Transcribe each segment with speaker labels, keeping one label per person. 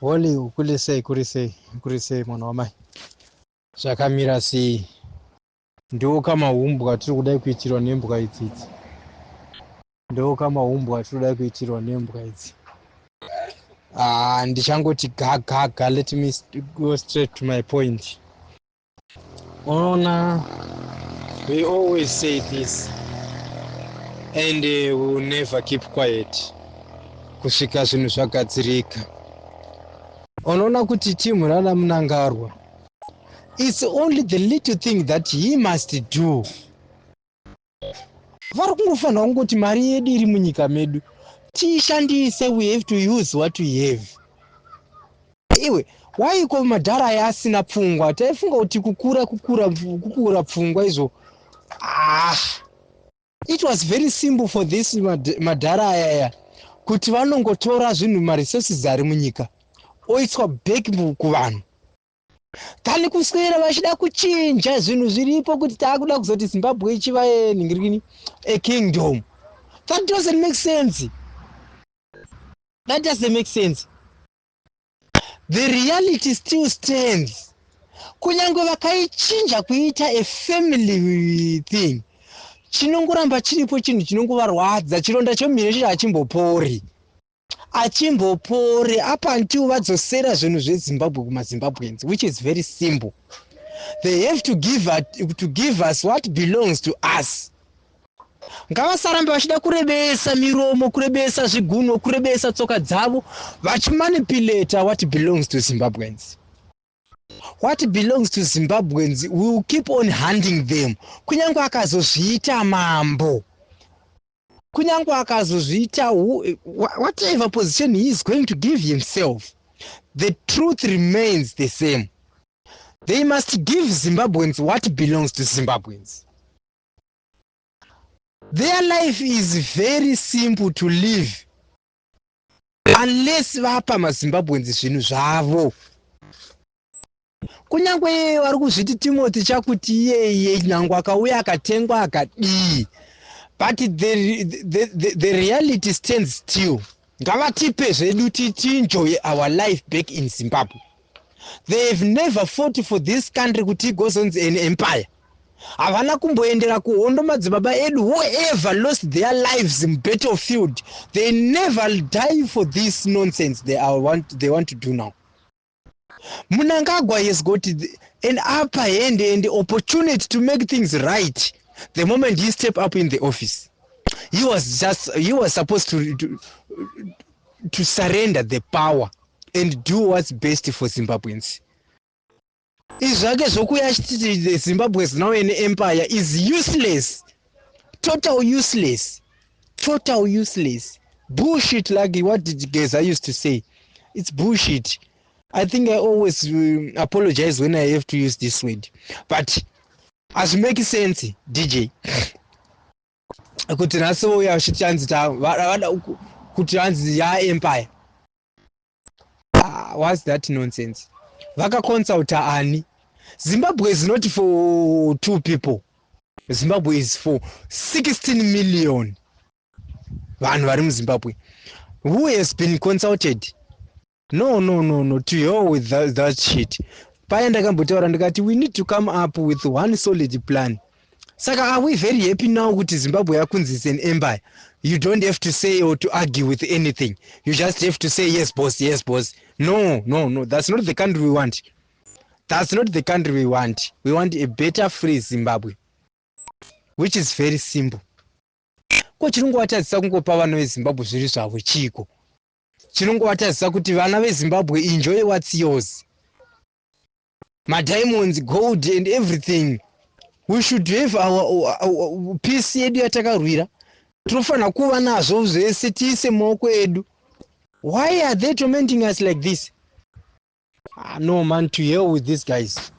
Speaker 1: Woli kurisei mwana wamai. Zvakamira sei? Ndo kama umbwa tiri kudai kuitirwa nembwa idzi. Ndo kama umbwa tiri kudai kuitirwa nembwa idzi. Ndichangoti gaga, let me go straight to my point. We always say this and we will never keep quiet kusvika zvinhu zvagadzirika. Unoona kuti timu rana Mnangagwa, it's only the little thing that he must do. Vari kungofanira kungoti mari yedu iri munyika medu tiishandise, we have to use what we have. Iwe waiko madhara asina pfungwa, taifunga kuti kukura pfungwa izvo. It was very simple for this madhara aya kuti vanongotora zvinhu maresources ari munyika oiswa back kuvanhu. Kani kuswera vachida kuchinja zvinhu zviripo kuti taakuda kuzoti Zimbabwe ichiva a kingdom. That doesn't make sense. That doesn't make sense. The reality still stands. Kunyange vakaichinja kuita a family thing, chinongoramba chiripo chinhu chinongovarwadza. Chironda chomhino chiri achimbopore up until vadzosera zvinhu zveZimbabwe kumaZimbabweans, which is very simple. They have to give us what belongs to us. Ngavasarambe vachida kurebesa miromo, kurebesa zviguno, kurebesa tsoka dzavo, vachimanipulate what belongs to Zimbabweans. What belongs to Zimbabweans, we will keep on handing them. Kunyange akazozviita mambo, kunyange akazozviita whatever position he is going to give himself, the truth remains the same. They must give Zimbabweans what belongs to Zimbabweans. Their life is very simple to live unless vapa maZimbabweans zvinhu zvavo. Kunyange vari kuzviti Timothy chakuti iyeye nyange akauya akatengwa akadii, but the reality stands still. Ngavatipe zvedu enjoy our life back in Zimbabwe. They have never fought for this country kuti it goes on an empire. Havana kumboendera kuhondo madzibaba edu. Whoever lost their lives in battlefield, they never die for this nonsense they want to do now. Mnangagwa has got an upper hand and the opportunity to make things right the moment he stepped up in the office. He was supposed to surrender the power and do what's best for Zimbabweans. Izvake zvokuya achiti the Zimbabwe is now an empire is useless. Total useless. Bullshit, like what did Geza used to say. It's bullshit. I think I always apologize when I have to use this word. But as make sense, DJ. Kuti naso ya shichanzi ta vada kuti hanzi ya empire. What's that nonsense? Vaka consulta ani. Zimbabwe is not for 2 people. Zimbabwe is for 16 million. Vanhu vari muZimbabwe. Who has been consulted? No, to hell with that shit. Paya ndakambotaura ndikati we need to come up with one solid plan. Saka are we very happy now kuti Zimbabwe yakunzi is an empire? You don't have to say or to argue with anything. You just have to say yes boss. No, that's not the country we want. We want a better free Zimbabwe, which is very simple. Ko chinongovatadzisa kungopa vana veZimbabwe zviri zvavo chiko. Chinongovatadzisa kuti vana veZimbabwe enjoy what's yours. Diamonds, gold and everything. We should have our peace yedu yatakarwira. Tinofanira kuva nazvo zvese tiise mumaoko edu. Why are they tormenting us like this? No man, to hell with these guys.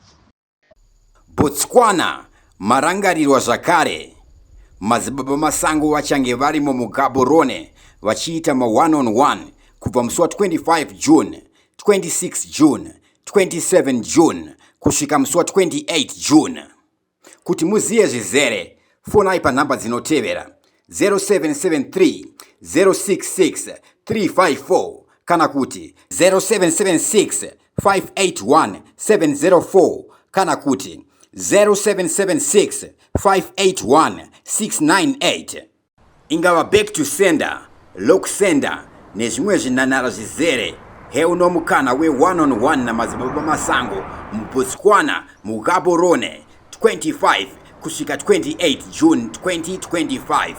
Speaker 2: Botswana marangarirwa zvakare. Madzibaba masango vachange varimo muGaborone vachiita ma1-on-1 kubva musi wa25 June, 26 June, 27 June kusvika musi wa28 June. Kuti muziye zvizere, fonai panhamba dzinotevera 0773 066 354 kana kuti 0776 581 704 kana kuti 0776 581 698. Ingava back to sender, lock sender nezimwe zinanara zizere. He unomukana we 1-on-1 na Mazibaba Masango Botswana mu Gaborone 25 kushika 28 June 2025.